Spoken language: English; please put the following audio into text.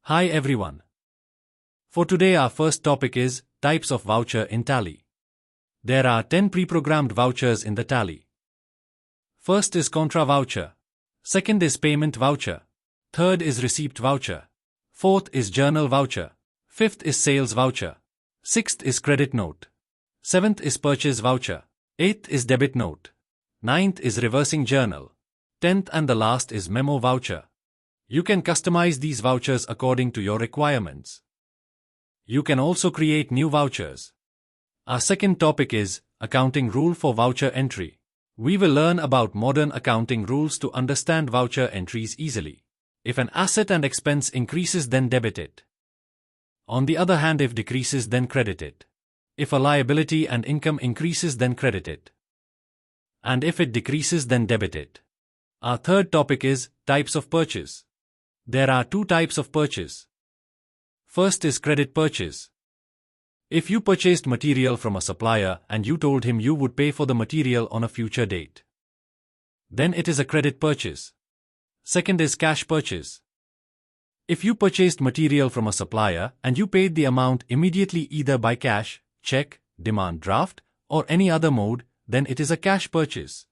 Hi everyone. For today our first topic is types of voucher in Tally. There are 10 pre-programmed vouchers in the Tally. First is contra voucher. Second is payment voucher. Third is receipt voucher. Fourth is journal voucher. Fifth is sales voucher. Sixth is credit note. Seventh is purchase voucher. Eighth is debit note. Ninth is reversing journal. 10th and the last is memo voucher. You can customize these vouchers according to your requirements. You can also create new vouchers. Our second topic is accounting rule for voucher entry. We will learn about modern accounting rules to understand voucher entries easily. If an asset and expense increases, then debit it. On the other hand, if decreases, then credit it. If a liability and income increases, then credit it. And if it decreases, then debit it. Our third topic is types of purchase. There are two types of purchase. First is credit purchase. If you purchased material from a supplier and you told him you would pay for the material on a future date, then it is a credit purchase. Second is cash purchase. If you purchased material from a supplier and you paid the amount immediately either by cash, check, demand draft, or any other mode, then it is a cash purchase.